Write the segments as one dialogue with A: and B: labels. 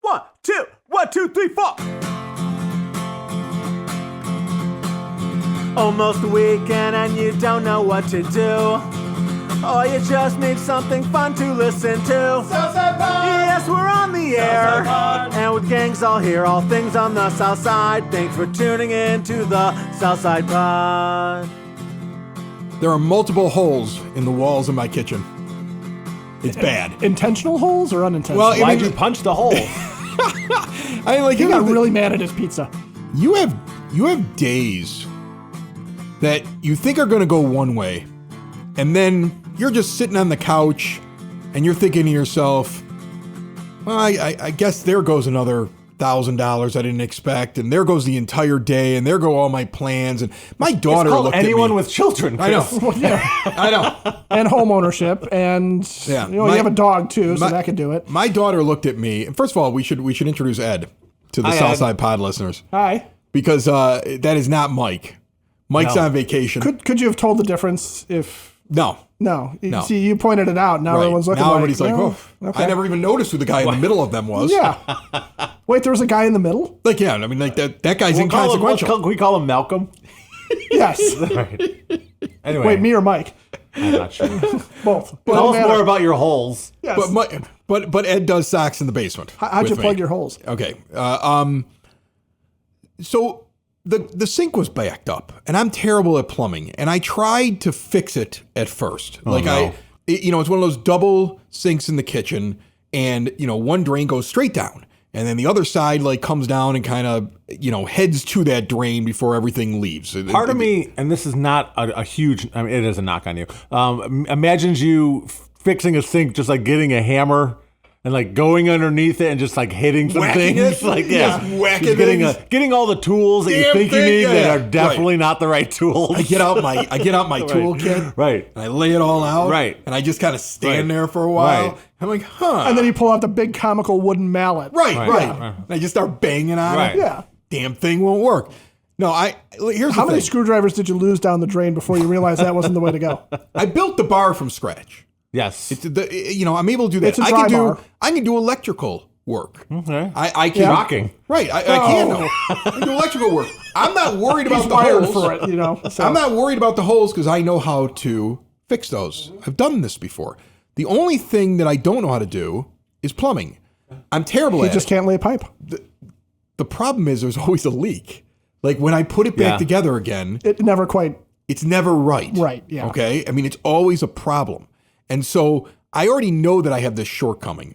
A: 1, 2, 1, 2, 3, 4. Almost a weekend and you don't know what to do. Or you just need something fun to listen to. Southside Pod! Yes, we're on the air. And with gangs all here, all things on the South Side. Thanks for tuning in to the Southside Pod.
B: There are multiple holes in the walls of my kitchen. It's bad.
C: Intentional holes or unintentional?
B: Well,
A: Why'd you punch the hole?
C: He got really mad at his pizza.
B: You have days that you think are going to go one way, and then you're just sitting on the couch, and you're thinking to yourself, well, I guess there goes another $1,000 I didn't expect, and there goes the entire day, and there go all my plans. And my daughter looked at me.
A: Anyone with children, Chris.
B: I know.
C: Well, yeah.
B: I know.
C: And home ownership, and you have a dog too, so that could do it.
B: My daughter looked at me, and first of all, we should introduce Ed to the Southside Pod listeners.
C: Hi.
B: Because that is not Mike. Mike's on vacation.
C: Could you have told the difference if...
B: No.
C: See, you pointed it out. Now everyone's looking
B: now
C: like...
B: everybody's like,
C: okay.
B: I never even noticed who the guy in the middle of them was.
C: Yeah. Wait, there was a guy in the middle?
B: Like, yeah, I mean, like that guy's inconsequential.
A: Can we call him Malcolm?
C: Yes.
A: Right. Anyway.
C: Wait, me or Mike?
A: I'm not sure.
C: Both.
A: Tell us more about your holes.
C: Yes.
B: But Ed does socks in the basement.
C: How'd you plug your holes?
B: Okay. So the sink was backed up, and I'm terrible at plumbing, and I tried to fix it at first. It's one of those double sinks in the kitchen, and one drain goes straight down, and then the other side comes down and kind of heads to that drain before everything leaves.
A: Part of me, and this is not a huge, I mean, it is a knock on you, imagines you fixing a sink just like getting a hammer and going underneath it and just hitting some
B: whacking
A: things.
B: It? Whacking things.
A: Getting all the tools that you think you need that are definitely not the right tools.
B: I get out my toolkit.
A: Right.
B: And I lay it all out.
A: Right.
B: And I just kind of stand there for a while.
A: Right.
B: I'm like, huh.
C: And then you pull out the big comical wooden mallet.
B: Right.
A: Yeah.
B: And I just start banging on it.
C: Yeah.
B: Damn thing won't work. No, here's
C: How
B: the
C: many
B: thing.
C: screwdrivers did you lose down the drain before you realized that wasn't the way to go?
B: I built the bar from scratch.
A: Yes.
B: I'm able to do that.
C: It's a dry bar.
B: I can do electrical work.
A: Okay.
B: I can.
A: Rocking.
B: Right. I can. I can do electrical work. I'm not worried about the
C: wired
B: holes.
C: for it, so.
B: I'm not worried about the holes because I know how to fix those. I've done this before. The only thing that I don't know how to do is plumbing. I'm terrible at it.
C: You just can't lay pipe.
B: The problem is there's always a leak. When I put it back together again,
C: It never quite...
B: it's never right.
C: Right, yeah.
B: Okay? I mean, it's always a problem. And so I already know that I have this shortcoming.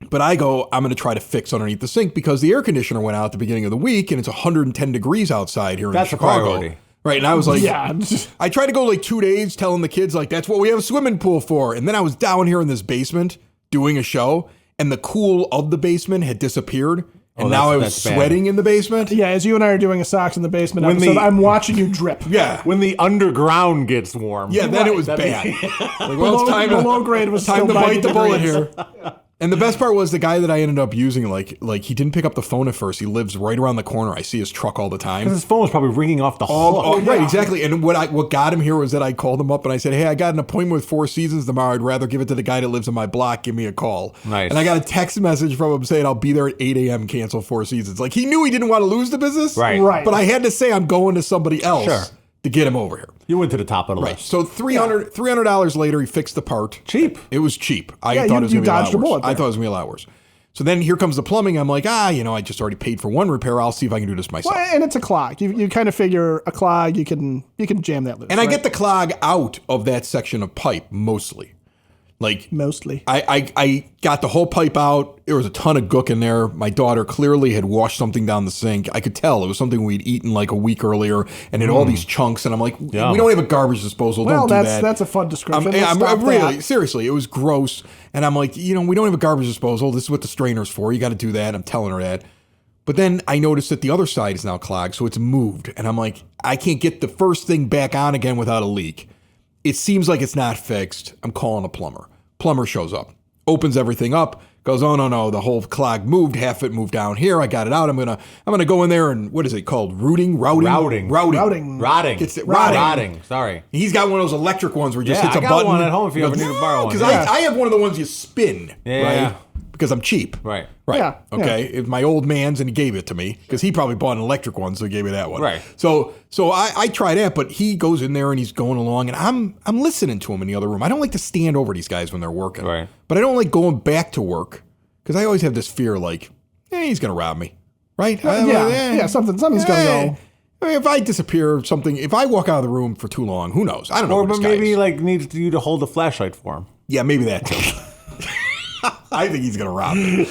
B: But I go, I'm going to try to fix underneath the sink because the air conditioner went out at the beginning of the week and it's 110 degrees outside here in Chicago.
A: That's a priority.
B: Right. And I was like,
C: Yeah.
B: I tried to go 2 days telling the kids, that's what we have a swimming pool for. And then I was down here in this basement doing a show and the cool of the basement had disappeared. And now I was sweating in the basement.
C: Yeah, as you and I are doing a Socks in the Basement episode, I'm watching you drip.
B: Yeah.
A: When the underground gets warm.
B: Yeah, then it was bad. It's time
C: the low grade was
B: time
C: still
B: to
C: 90
B: bite the bullet
C: degrees.
B: here. And the best part was the guy that I ended up using, he didn't pick up the phone at first. He lives right around the corner. I see his truck all the time.
A: His phone was probably ringing off the hook.
B: Right, exactly. And what got him here was that I called him up and I said, hey, I got an appointment with Four Seasons tomorrow. I'd rather give it to the guy that lives on my block. Give me a call.
A: Nice.
B: And I got a text message from him saying, I'll be there at 8 a.m. Cancel Four Seasons. He knew he didn't want to lose the business.
A: Right.
B: But I had to say I'm going to somebody else.
A: Sure.
B: To get him over here.
A: You went to the top of the
B: Right.
A: list.
B: So $300 later, he fixed the part.
A: Cheap.
B: It was cheap. I thought
C: you
B: it was going to be a lot
C: dodged a
B: worse.
C: bullet there.
B: I thought it was going to be a lot worse. So then here comes the plumbing. I'm like, I just already paid for one repair. I'll see if I can do this myself.
C: Well, and it's a clog. You kind of figure a clog, you can jam that loose.
B: And I get the clog out of that section of pipe mostly.
C: Mostly.
B: I got the whole pipe out. There was a ton of gook in there. My daughter clearly had washed something down the sink. I could tell it was something we'd eaten a week earlier and had all these chunks. And I'm like, we don't have a garbage disposal.
C: Well,
B: don't do that.
C: That's a fun description.
B: I'm really, seriously, it was gross. And I'm like, we don't have a garbage disposal. This is what the strainer's for. You got to do that. I'm telling her that. But then I noticed that the other side is now clogged, so it's moved. And I'm like, I can't get the first thing back on again without a leak. It seems like it's not fixed. I'm calling a plumber. Plumber shows up, opens everything up, goes, oh, no, the whole clog moved. Half it moved down here. I got it out. I'm gonna go in there and, what is it called? Routing.
A: Rotting. Sorry.
B: He's got one of those electric ones where it just hits a button.
A: I got one at home if you ever need to borrow one.
B: Because I have one of the ones you spin, right? because I'm cheap.
D: Right.
B: Right.
C: Yeah,
B: Okay. It's my old man's, and he gave it to me because he probably bought an electric one, so he gave me that one.
D: Right.
B: So I try that, but he goes in there and he's going along, and I'm listening to him in the other room. I don't like to stand over these guys when they're working.
D: Right.
B: But I don't like going back to work because I always have this fear, like, he's gonna rob me. Right.
C: Something's gonna go.
B: I mean, if I disappear, if I walk out of the room for too long, who knows? I don't know.
D: Or
B: who this
D: but
B: guy
D: maybe
B: is.
D: like needs you to hold the flashlight for him.
B: Yeah, maybe that too. I think he's gonna rob me.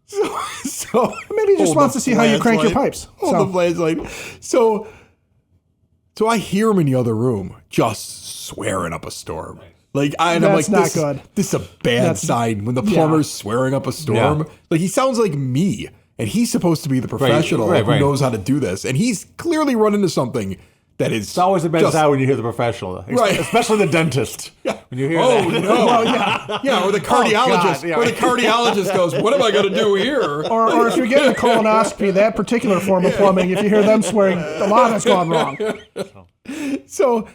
B: So
C: Maybe he just
B: hold
C: wants
B: the
C: to see how you crank your
B: flashlight.
C: pipes.
B: Hold
C: So.
B: the flashlight. So I hear him in the other room just swearing up a storm. Like I'm
C: That's
B: like,
C: not good.
B: This is a bad sign when the plumber's swearing up a storm.
D: Yeah.
B: Like he sounds like me, and he's supposed to be the professional who knows how to do this, and he's clearly run into something that is.
D: It's always the best out when you hear the professional,
B: Right.
D: Especially the dentist.
B: Yeah.
D: When you hear
B: oh
D: that.
B: no!
C: Well, yeah.
B: Yeah, or the cardiologist.
D: God, yeah.
B: Or the cardiologist goes, "What am I going to do here?"
C: Or if you're getting a colonoscopy, that particular form of plumbing, if you hear them swearing, a lot has gone wrong.
B: So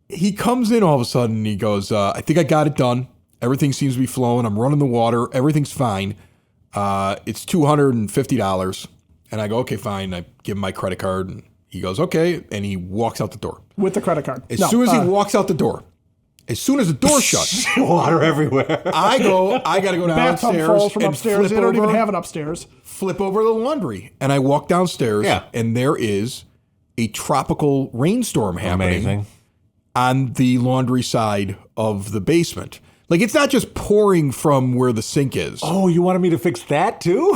B: he comes in all of a sudden and he goes, I think I got it done. Everything seems to be flowing. I'm running the water. Everything's fine. It's $250. And I go, okay, fine. I give him my credit card and he goes, okay. And he walks out the door.
C: With the credit card.
B: As soon as he walks out the door, as soon as the door shuts,
D: Water everywhere.
B: I got to go
C: Bathtub
B: downstairs
C: falls from
B: and
C: upstairs. They don't even have an upstairs.
B: flip over the laundry. And I walk downstairs and there is a tropical rainstorm happening.
D: Amazing.
B: On the laundry side of the basement. Like, it's not just pouring from where the sink is.
D: Oh, you wanted me to fix that too?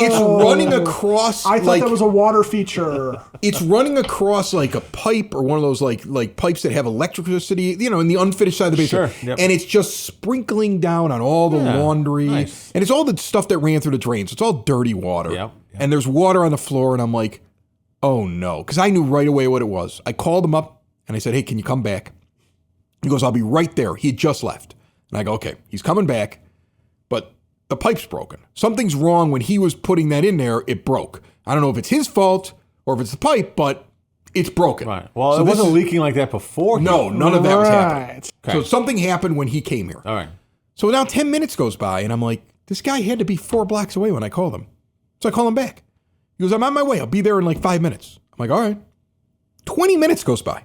B: It's running across.
C: I thought that was a water feature.
B: It's running across like a pipe or one of those like pipes that have electricity, in the unfinished side of the basement.
D: Sure, yep.
B: And it's just sprinkling down on all the laundry.
D: Nice.
B: And it's all the stuff that ran through the drains. It's all dirty water.
D: Yep.
B: And there's water on the floor. And I'm like, oh no. Because I knew right away what it was. I called him up and I said, hey, can you come back? He goes, I'll be right there. He had just left. And I go, okay, he's coming back, but the pipe's broken. Something's wrong when he was putting that in there, it broke. I don't know if it's his fault or if it's the pipe, but it's broken.
D: Right. Well,
B: So
D: it
B: this
D: wasn't
B: is-
D: leaking like that before.
B: No, none of that was happening.
C: Right.
D: Okay.
B: So something happened when he came here.
D: All right.
B: So now 10 minutes goes by, and I'm like, this guy had to be 4 blocks away when I called him. So I call him back. He goes, I'm on my way. I'll be there in like 5 minutes. I'm like, all right. 20 minutes goes by.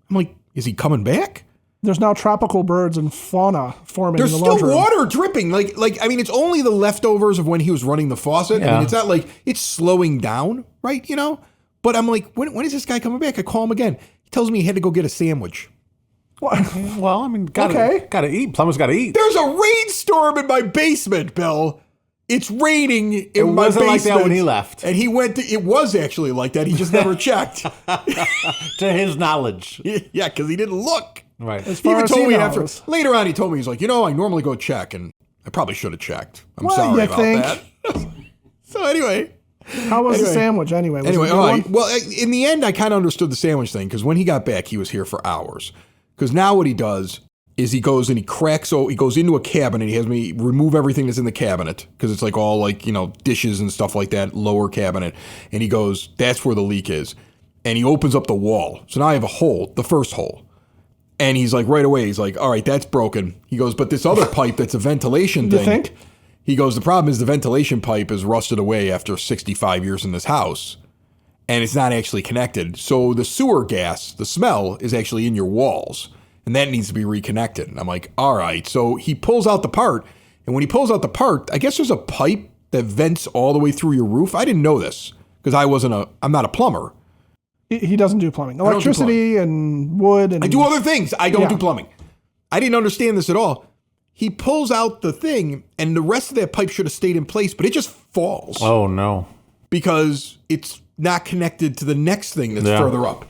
B: I'm like, is he coming back?
C: There's now tropical birds and fauna forming
B: There's
C: in the
B: still
C: laundry room.
B: water dripping. Like I mean, it's only the leftovers of when he was running the faucet. I
D: Yeah.
B: mean, it's not like it's slowing down, right? But I'm like, when is this guy coming back? I call him again. He tells me he had to go get a sandwich.
D: Well, I mean, gotta eat. Plumbers gotta eat.
B: There's a rainstorm in my basement, Bill. It's raining in
D: It
B: my
D: wasn't
B: basement.
D: like that when he left.
B: And he went to, it was actually like that. He just never checked.
D: To his knowledge.
B: Yeah, because he didn't look.
D: Right.
C: As
B: He
C: far
B: even
C: as
B: told
C: he
B: me
C: knows.
B: later on, he told me, he's like, I normally go check, and I probably should have checked. I'm
C: Well,
B: sorry
C: you
B: about
C: think?
B: that. So anyway.
C: How was the sandwich anyway? Was it a
B: Anyway,
C: good
B: all
C: one?
B: right. Well, in the end, I kind of understood the sandwich thing, because when he got back, he was here for hours. Because now what he does is he goes and he goes into a cabinet. He has me remove everything that's in the cabinet, because it's like all like, dishes and stuff like that, lower cabinet. And he goes, that's where the leak is. And he opens up the wall. So now I have a hole, the first hole. And he's like, right away, he's like, all right, that's broken. He goes, but this other pipe that's a ventilation
C: You
B: thing.
C: think?
B: He goes, the problem is the ventilation pipe is rusted away after 65 years in this house. And it's not actually connected. So the sewer gas, the smell, is actually in your walls. And that needs to be reconnected. And I'm like, all right. So he pulls out the part. And when he pulls out the part, I guess there's a pipe that vents all the way through your roof. I didn't know this because I'm not a plumber.
C: He doesn't do plumbing.
B: don't do
C: Electricity and wood. And
B: I do other things. I don't
C: Yeah.
B: do plumbing. I didn't understand this at all. He pulls out the thing, and the rest of that pipe should have stayed in place, but it just falls
D: Oh, no.
B: because it's not connected to the next thing that's
D: Yeah.
B: further up.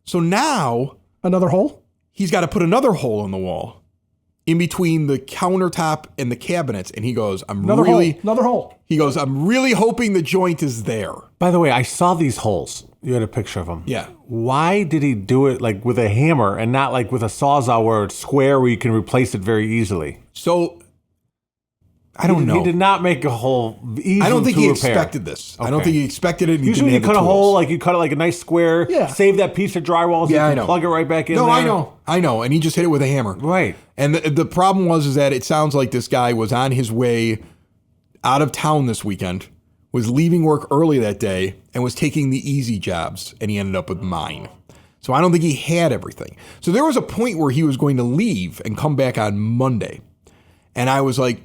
B: So now
C: Another hole?
B: he's got to put another hole in the wall in between the countertop and the cabinets. And he goes,
C: Another hole.
B: He goes, I'm really hoping the joint is there.
D: By the way, I saw these holes. You had a picture of them.
B: Yeah.
D: Why did he do it like with a hammer and not like with a sawzall where it's square where you can replace it very easily?
B: So I don't know.
D: He did not make a hole easy.
B: I don't think he
D: repair.
B: expected this. I don't
D: Okay.
B: think he expected it. And
D: Usually
B: he
D: you
B: didn't have
D: cut a
B: the
D: hole,
B: tools.
D: like you cut it like a nice square, save that piece of drywall so you
B: I
D: can
B: know.
D: plug it right back in
B: No,
D: there.
B: I know. And he just hit it with a hammer.
D: Right.
B: And the problem was that it sounds like this guy was on his way out of town this weekend, was leaving work early that day, and was taking the easy jobs, and he ended up with mine. So I don't think he had everything. So there was a point where he was going to leave and come back on Monday. And I was like,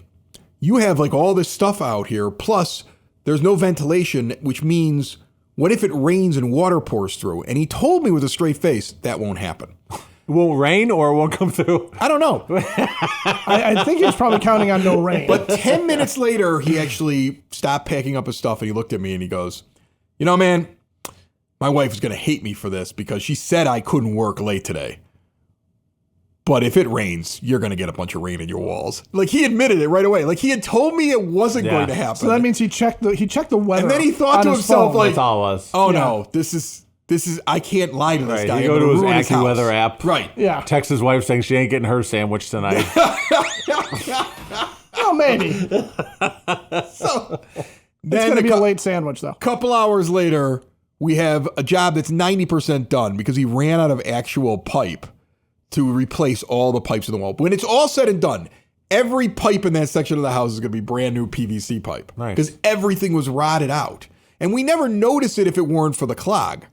B: you have like all this stuff out here, plus there's no ventilation, which means what if it rains and water pours through? And he told me with a straight face, that won't happen.
D: It won't rain or it won't come through.
B: I don't know.
C: I think he was probably counting on no rain.
B: But 10 minutes later, he actually stopped packing up his stuff and he looked at me and he goes, you know, man, my wife is going to hate me for this because she said I couldn't work late today. But if it rains, you're going to get a bunch of rain in your walls. Like, he admitted it right away. Like, he had told me it wasn't going to happen.
C: So that means he checked the weather.
B: And then he thought to
C: on his
B: himself,
C: phone.
B: like,
D: That's all it was.
B: oh no, this is, I can't lie to this
D: Right.
B: guy.
D: You
B: I'm
D: go to
B: gonna
D: his
B: ruin his house.
D: AccuWeather app.
B: Right.
C: Yeah.
D: Text his wife saying she ain't getting her sandwich tonight.
C: Oh, maybe.
B: So
C: It's
B: then
C: going to be a late sandwich, though.
B: couple hours later, we have a job that's 90% done because he ran out of actual pipe to replace all the pipes in the wall. When it's all said and done, every pipe in that section of the house is going to be brand new PVC pipe
D: Nice.
B: because everything was rotted out. And we never noticed it if it weren't for the clog.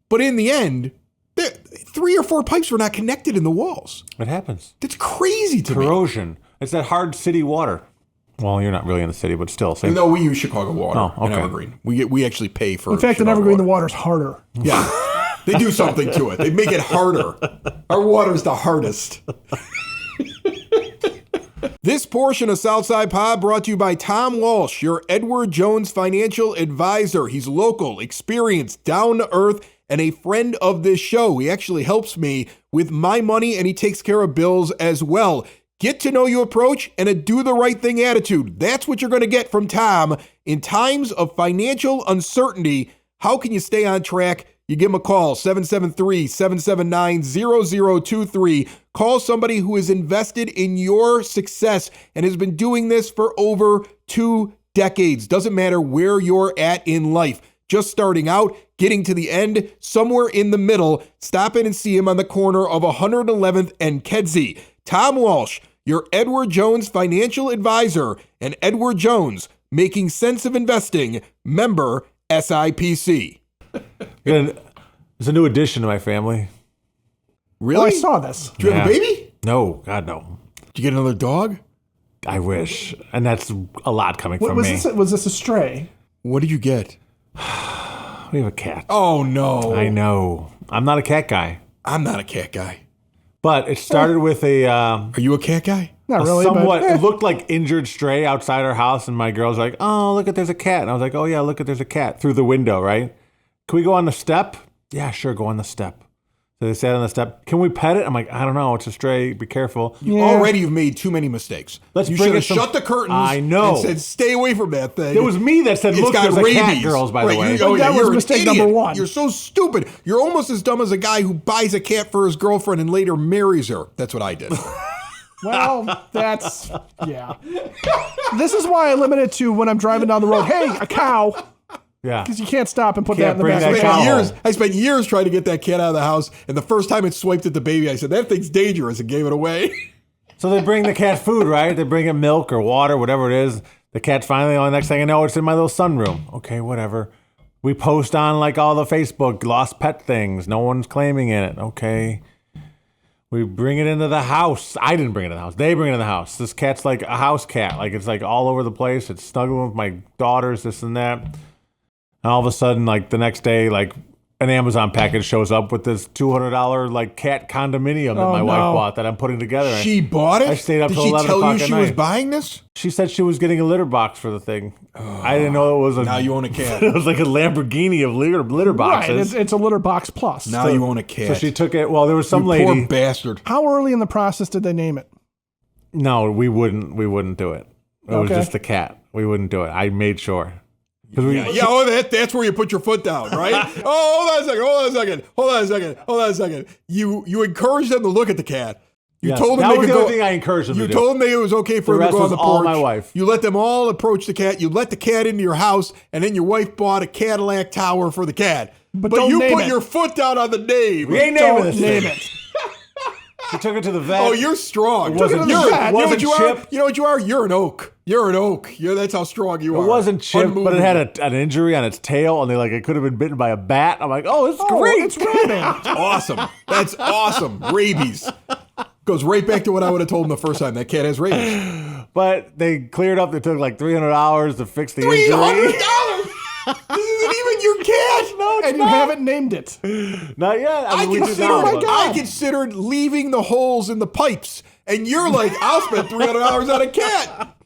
B: But in the end, 3 or 4 pipes were not connected in the walls.
D: It happens.
B: That's crazy to me.
D: Corrosion. It's that hard city water. Well, you're not really in the city, but still. Same.
B: No, we use Chicago water
D: Oh,
B: in
D: okay.
B: Evergreen. We actually pay for
C: In fact, in
B: Chicago
C: Evergreen,
B: water.
C: the water's harder.
B: Yeah. They do something to it. They make it harder. Our water's the hardest. This portion of Southside Pod brought to you by Tom Walsh, your Edward Jones financial advisor. He's local, experienced, down to earth, and a friend of this show. He actually helps me with my money, and he takes care of bills as well. Get to know you approach and a do the right thing attitude. That's what you're going to get from Tom. In times of financial uncertainty, how can you stay on track? You give him a call, 773-779-0023. Call somebody who is invested in your success and has been doing this for over 2 decades. Doesn't matter where you're at in life. Just starting out, getting to the end, somewhere in the middle. Stop in and see him on the corner of 111th and Kedzie. Tom Walsh, your Edward Jones financial advisor, and Edward Jones, making sense of investing, member SIPC.
D: There's a new addition to my family.
B: Really?
C: Oh, I saw this.
B: Do you have a
D: Yeah.
B: baby?
D: No, God, no.
B: Did you get another dog?
D: I wish. And that's a lot coming from
C: Was
D: me.
C: was this a stray?
B: What did you get?
D: We have a cat.
B: Oh, no.
D: I know. I'm not a cat guy.
B: I'm not a cat guy.
D: But it started with a
B: Are you a cat guy?
C: Not
D: a
C: really,
D: somewhat,
C: but
D: it looked like injured stray outside our house, and my girl's like, oh, look at, there's a cat. And I was like, oh, yeah, look at, there's a cat through the window, right? Can we go on the step? Yeah, sure, go on the step. So they sat on the step. Can we pet it? I'm like, I don't know. It's a stray. Be careful.
B: Already you've made too many mistakes.
D: Let's
B: you
D: bring
B: should
D: it
B: have
D: some-
B: shut the curtains
D: I know.
B: and said, stay away from that thing.
D: It was me that said,
B: It's
D: look,
B: got
D: there's a cat,
B: rabies.
D: girls, by the
B: Right,
D: way.
B: That was
C: you're an
B: mistake
C: number one.
B: You're so stupid. You're almost as dumb as a guy who buys a cat for his girlfriend and later marries her. That's what I did.
C: well, that's yeah. This is why I limit it to when I'm driving down the road. Hey, a cow,
D: Yeah.
C: because you can't stop and put
D: Can't
C: that in the
D: bring
C: back of the
D: that
C: car.
D: cow.
B: I spent years trying to get that cat out of the house, and the first time it swiped at the baby, I said, that thing's dangerous, and gave it away.
D: So they bring the cat food, right? They bring him milk or water, whatever it is. The cat's finally, the next thing I know, it's in my little sunroom. Okay, whatever. We post on like all the Facebook lost pet things. No one's claiming it. Okay. We bring it into the house. I didn't bring it to the house. They bring it in the house. This cat's like a house cat. Like it's like all over the place. It's snuggling with my daughters, this and that. And all of a sudden, like the next day, like an Amazon package shows up with this $200 like cat condominium that my wife bought that I'm putting together.
B: She bought it?
D: I stayed up
B: Did
D: till
B: she
D: 11
B: tell you
D: o'clock at
B: she was
D: night.
B: buying this?
D: She said she was getting a litter box for the thing. I didn't know it was a.
B: Now you own a cat.
D: It was like a Lamborghini of litter
C: Right,
D: boxes.
C: it's a litter box plus.
B: Now you own a cat.
D: So she took it. Well, there was some
B: You
D: lady.
B: poor bastard.
C: How early in the process did they name it?
D: No, we wouldn't do it. It was
C: Okay.
D: just a cat. We wouldn't do it. I made sure.
B: That's where you put your foot down, right? Hold on a second. You encourage them to look at the cat. You
D: Yeah,
B: told them
D: that
B: they
D: was
B: could
D: the
B: go.
D: only thing I encouraged them
B: You
D: to do.
B: told them it was okay for
D: The
B: them to
D: rest
B: go on
D: was
B: the
D: all
B: porch.
D: my wife.
B: You let them all approach the cat. You let the cat into your house, and then your wife bought a Cadillac tower for the cat.
C: But
B: But
C: don't
B: you
C: name
B: put
C: it.
B: your foot down on the name.
D: We ain't naming
C: Don't
D: this
C: name
D: thing.
C: it.
D: She took it to the vet.
B: Oh, you're strong.
D: It wasn't-
B: You're-
C: it
B: you know what
D: wasn't
B: you are?
D: chipped.
B: You know what you are? You're an oak. You're an oak. Yeah, that's how strong you are.
D: It wasn't chipped, but it
B: Unmovable.
D: had an injury on its tail, and it could have been bitten by a bat. I'm like, oh, it's
C: Oh,
D: great.
C: it's rabid.
B: Awesome. That's awesome. Rabies. Goes right back to what I would have told him the first time. That cat has rabies.
D: But they cleared up. They took like $300 to fix the
B: $300?
D: injury.
B: This isn't even your cat. No,
C: And you haven't named it.
D: Not yet. I mean, we did
B: considered,
D: now,
C: my
D: but-
C: God.
B: I considered leaving the holes in the pipes, and you're like, I'll spend $300 on a cat.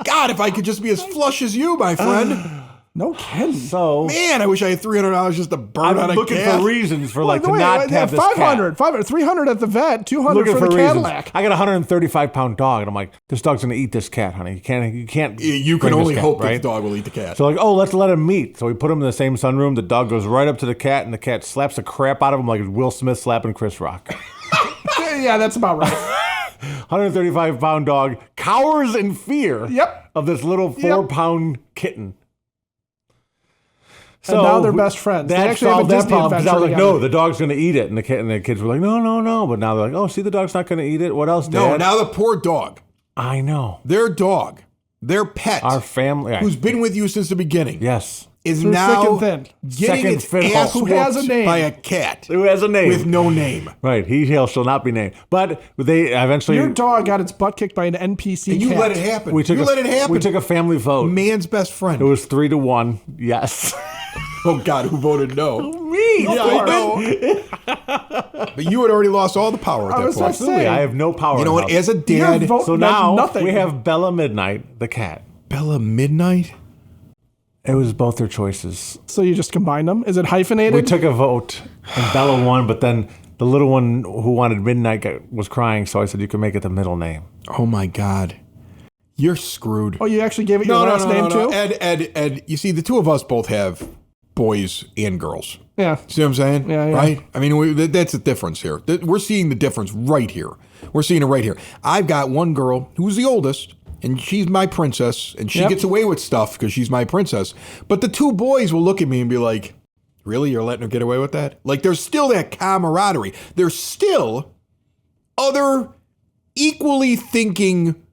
B: God, if I could just be as flush as you, my friend.
C: No kidding.
D: So
B: Man, I wish I had $300 just to burn on
D: I'm
B: a
D: looking
B: cat.
D: for reasons for like to
C: Wait,
D: not have this
C: 500,
D: cat.
C: 500, 300 at the vet, 200
D: Looking
C: for
D: for
C: the
D: reasons.
C: Cadillac.
D: I got a 135-pound dog, and I'm like, this dog's gonna eat this cat, honey. You can't.
B: You
D: bring
B: can
D: this
B: only
D: cat,
B: hope that
D: right?
B: the dog will eat the cat.
D: So like, oh, let's let him meet. So we put him in the same sunroom. The dog goes right up to the cat, and the cat slaps the crap out of him like Will Smith slapping Chris Rock.
C: Yeah, that's about right.
D: 135-pound dog cowers in fear
C: Yep.
D: of this little 4-pound kitten.
C: And now they're best friends. They
D: That
C: actually have a
D: solved that
C: Disney
D: problem because I was like,
C: adventure
D: no,
C: together.
D: the dog's going to eat it. And the kids were like, no. But now they're like, oh, see, the dog's not going to eat it. What else, Dad?
B: No, now the poor dog,
D: I know.
B: their dog, their pet,
D: Our family.
B: who's been with you since the beginning,
D: Yes.
B: is
C: Through
B: now
C: thick and thin.
B: getting
D: Second
B: its
D: fiddle.
B: ass
C: Who has a
B: whooped
C: name.
B: by a cat
D: Who has a name?
B: with no name.
D: Right. He shall not be named. But they eventually.
C: Your dog got its butt kicked by an NPC
B: And you
C: cat.
B: let it happen.
D: we took
B: you let it happen.
D: We took a family vote.
B: man's best friend.
D: It was 3-1. Yes.
B: Oh God, who voted no?
D: Me.
B: Yeah, I know. But you had already lost all the power at
C: I
B: that
C: was
B: point.
C: just saying.
D: Absolutely. I have no power.
B: You know
D: in
B: what?
D: the house.
B: As a dad,
C: Your vote
D: So
C: meant
D: now
C: nothing.
D: we have Bella Midnight, the cat.
B: Bella Midnight.
D: It was both their choices.
C: So you just combined them? Is it hyphenated?
D: We took a vote, and Bella won, but then the little one who wanted Midnight was crying, so I said you can make it the middle name.
B: Oh my God, you're screwed.
C: Oh, you actually gave it your last name too?
B: Ed. You see, the two of us both have boys and girls.
C: Yeah.
B: See what I'm saying?
C: Yeah, yeah.
B: Right? I mean, that's the difference here. We're seeing the difference right here. We're seeing it right here. I've got one girl who's the oldest, and she's my princess, and she
C: Yep.
B: gets away with stuff because she's my princess. But the two boys will look at me and be like, really? You're letting her get away with that? Like, there's still that camaraderie. There's still other equally thinking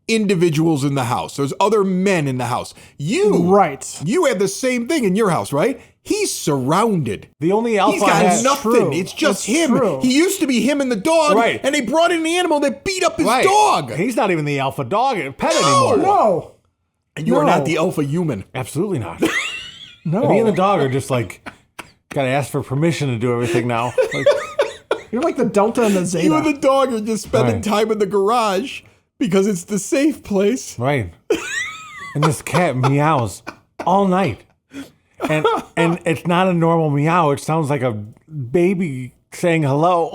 B: individuals in the house. There's other men in the house.
C: Right.
B: You have the same thing in your house, right? He's surrounded.
D: The only alpha
B: He's got
D: has
B: nothing.
C: true.
B: It's just
C: That's
B: him.
C: true.
B: He used to be him and the dog,
D: Right.
B: and they brought in an animal that beat up his
D: Right.
B: dog.
D: He's not even the alpha dog pet
B: No.
D: anymore.
C: No.
B: And you are
C: No.
B: not the alpha human.
D: Absolutely not.
C: No.
D: Me and the dog are just like, gotta ask for permission to do everything now. Like,
C: You're like the Delta and the Zeta.
B: You and the dog are just spending
D: Right.
B: time in the garage because it's the safe place.
D: right. And this cat meows all night. And it's not a normal meow. It sounds like a baby saying hello.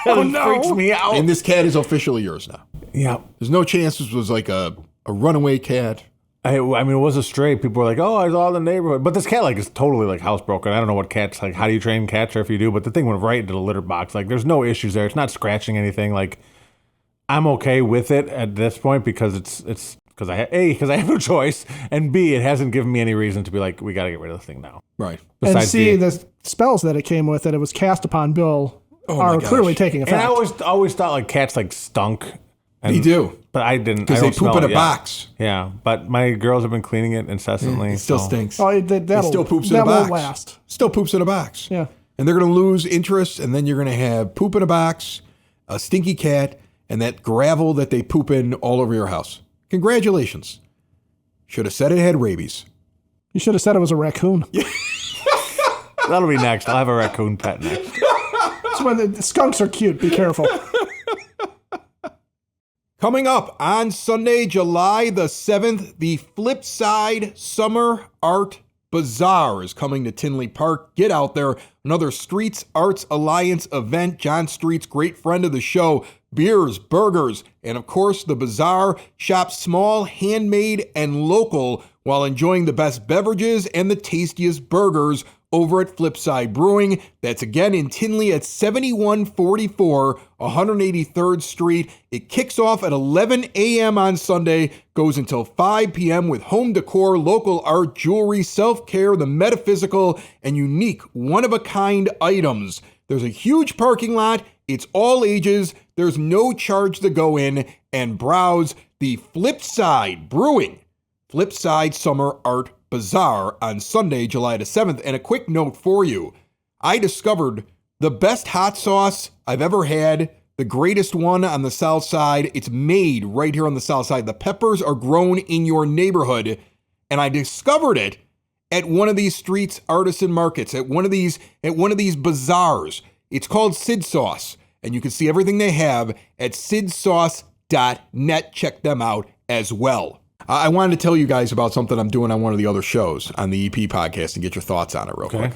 C: Oh,
D: It
C: no.
D: freaks me out.
B: And this cat is officially yours now.
D: Yeah.
B: There's no chance this was like a runaway cat.
D: I mean, it was a stray. People were like, "Oh, I saw it in the neighborhood." But this cat, like, is totally like housebroken. I don't know what cats like. How do you train cats, or if you do? But the thing went right into the litter box. Like, there's no issues there. It's not scratching anything. Like, I'm okay with it at this point because it's because because I have no choice, and B, it hasn't given me any reason to be like, we got to get rid of this thing now.
B: Right.
C: and
D: Besides
C: see,
D: the-
C: the spells that it came with that it was cast upon Bill
B: Oh my
C: are
B: gosh.
C: clearly taking
D: And
C: effect.
D: I always thought like cats like stunk. And,
B: They do.
D: but I didn't.
B: Because
D: I
B: they
D: don't smell
B: poop in a
D: it yet.
B: box.
D: Yeah, but my girls have been cleaning it incessantly.
B: It still
D: so-
B: stinks.
C: oh, that'll,
B: It still poops in a
C: that
B: box.
C: won't last.
B: Still poops in a box.
C: Yeah.
B: And they're going to lose interest, and then you're going to have poop in a box, a stinky cat, and that gravel that they poop in all over your house. Congratulations. Should have said it had rabies.
C: You should have said it was a raccoon.
D: That'll be next. I'll have a raccoon pet next.
C: That's when the skunks are cute. Be careful.
B: Coming up on Sunday, July the 7th, the Flipside Summer Art Bazaar is coming to Tinley Park. Get out there. Another Streets Arts Alliance event. John Street's great friend of the show. Beers, burgers, and of course the bazaar. Shop small, handmade, and local while enjoying the best beverages and the tastiest burgers, over at Flipside Brewing. That's again in Tinley at 7144 183rd Street. It kicks off at 11 a.m. on Sunday, goes until 5 p.m. with home decor, local art, jewelry, self-care, the metaphysical, and unique one-of-a-kind items. There's a huge parking lot. It's all ages. There's no charge to go in and browse the Flipside Brewing Flipside Summer Art Bazaar on Sunday, July the 7th. And a quick note for you. I discovered the best hot sauce I've ever had, the greatest one on the South Side. It's made right here on the South Side. The peppers are grown in your neighborhood. And I discovered it at one of these streets artisan markets, at one of these bazaars. It's called Sid Sauce, and you can see everything they have at sidsauce.net. Check them out as well. I wanted to tell you guys about something I'm doing on one of the other shows on the EP podcast and get your thoughts on it real quick.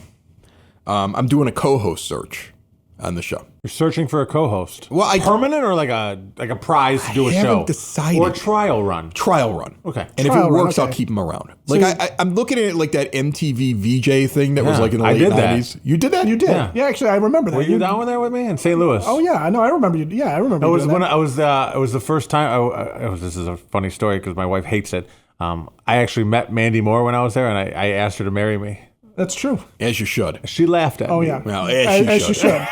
B: I'm doing a co-host search on the show.
D: You're searching for a co-host.
B: Well,
D: permanent or like a prize to do a show?
B: I haven't decided.
D: Or a trial run?
B: Trial run.
D: Okay.
B: And
C: Trial
B: if it
C: run,
B: works,
C: okay.
B: I'll keep them around. Like I'm looking at it like that MTV VJ thing that was like in the
D: I
B: late
D: did that.
B: 90s. You did that?
C: You did.
D: Yeah.
C: Yeah, actually, I remember that.
D: Were you down there with me in St. Louis?
C: Oh, yeah. I know. I remember you. Yeah, I remember
D: It was
C: doing
D: when
C: that.
D: I was. It was the first time. This is a funny story because my wife hates it. I actually met Mandy Moore when I was there, and I asked her to marry me.
C: That's true.
B: As you should.
D: She laughed at me.
C: Oh, yeah.
B: Well,
C: As you should.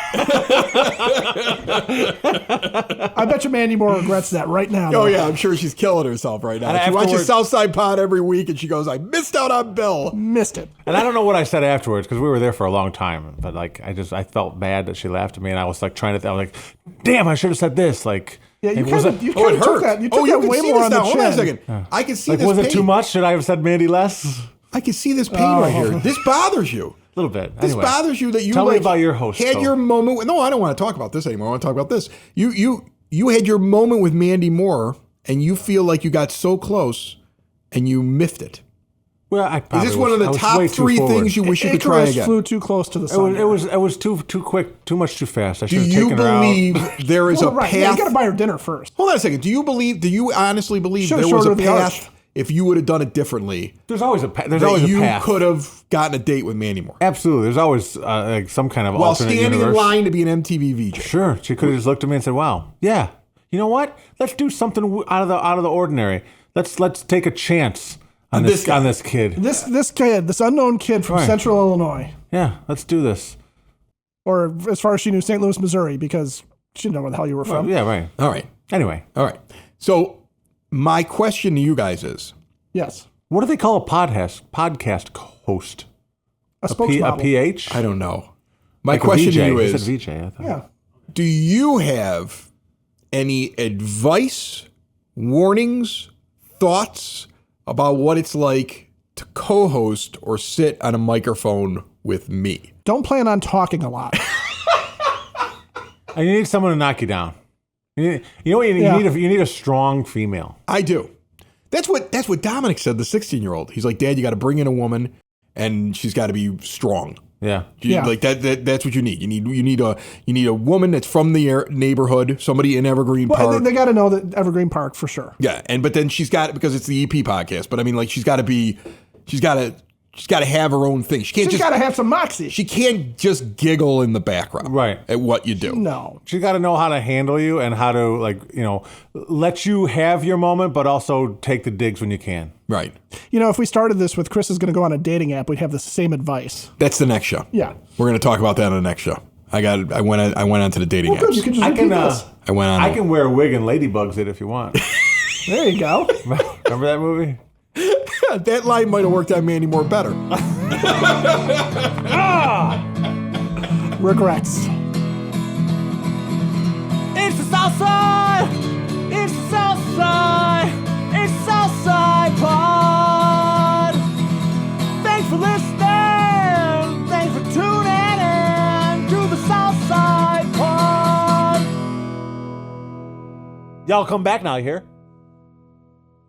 C: I bet you Mandy Moore regrets that right now.
B: Oh,
C: though.
B: yeah, I'm sure she's killing herself right now.
D: And
B: She watches
D: afterwards-
B: Southside Pod every week, and she goes, I missed out on Bill.
C: Missed it.
D: And I don't know what I said afterwards because we were there for a long time. But like, I felt bad that she laughed at me, and I was like trying to. I was like, damn, I should have said this. Like,
C: Yeah, you
D: it was
C: kind
D: it-
C: of
B: Oh, it
C: took
B: hurt.
C: that. You took
B: Oh, you
C: that
B: can
C: way
B: see
C: more
B: this
C: on the
B: now. Hold on a
C: chin.
B: second. I can see
D: like,
B: this
D: was it
B: pain.
D: too much? Should I have said Mandy less?
B: I can see this pain right here. This bothers you.
D: A little bit.
B: This
D: Anyway,
B: bothers you that you
D: tell me
B: like,
D: about your host.
B: had
D: though.
B: your moment. No, I don't want to talk about this anymore. I want to talk about this. You had your moment with Mandy Moore, and you feel like you got so close, and you miffed it.
D: Well, I
B: Is
D: probably
B: this one of
D: was-
B: the
D: I was
B: top
D: way too
B: 3
D: forward.
B: things you wish you could try
C: Icarus
B: again?
C: flew too close to the sun.
D: It was too quick, too much too fast. I
B: Do
D: should have
B: you
D: taken her out.
B: believe there is
C: Well,
B: a
C: right.
B: path?
C: Yeah, you got to buy her dinner first.
B: Hold on a second. Do you honestly believe
C: Should've
B: there was
C: showed
B: a
C: her the
B: path
C: arch.
B: if you would have done it differently?
D: There's always a path. There's
B: That
D: always a
B: you
D: path.
B: could have gotten a date with Mandy Moore
D: Absolutely. There's always like some kind of
B: while
D: alternate
B: standing
D: universe.
B: in line to be an MTV VJ.
D: Sure, she could have just looked at me and said, "Wow, yeah, you know what? Let's do something out of the ordinary. Let's take a chance on
B: this guy.
D: on this kid.
C: This kid, this unknown kid from
D: Right.
C: Central Illinois,
D: Yeah, let's do this.
C: or as far as she knew, St. Louis, Missouri, because she didn't know where the hell you were from.
D: Yeah, right.
B: All right.
D: Anyway,
B: All right. So my question to you guys is,
C: Yes,
D: what do they call a podcast host?
C: a
D: A
C: spokesmodel.
D: PH?
B: I don't know. My
D: Like a
B: question to
D: VJ.
B: you
D: You said
B: is,
D: VJ. I thought.
C: Yeah.
B: do you have any advice, warnings, thoughts about what it's like to co-host or sit on a microphone with me?
C: Don't plan on talking a lot.
D: And you need someone to knock you down. You know what you need?
C: Yeah.
D: You need a strong female.
B: I do. That's what Dominic said, the 16-year-old. He's like, Dad, you got to bring in a woman, and she's got to be strong.
D: Yeah.
C: Yeah.
B: Like that's what you need. You need a woman that's from the neighborhood, somebody in Evergreen
C: Well,
B: Park.
C: they got to know that Evergreen Park for sure.
B: Yeah, but then she's got, because it's the EP podcast. But I mean, like, she's got to have her own thing. She can't
C: She's
B: just
C: got to have some moxie.
B: she can't just giggle in the background,
D: Right.
B: at what you do.
C: No.
D: She got to know how to handle you and how to let you have your moment, but also take the digs when you can.
B: Right.
C: You know, if we started this with Chris is going to go on a dating app, we'd have the same advice.
B: That's the next show.
C: Yeah.
B: We're going to talk about that on the next show. I went on to the dating
C: Well, good. You
B: apps.
C: can just
D: I
C: repeat
D: can
C: this.
B: I went on.
D: I can wear a wig and ladybugs it if you want.
C: There you go.
D: Remember that movie?
B: That line might have worked on Mandy Moore better.
C: Regrets.
A: It's the Southside! It's the Southside! It's the Southside Pod! Thanks for listening! Thanks for tuning in to the Southside Pod!
D: Y'all come back now, you hear?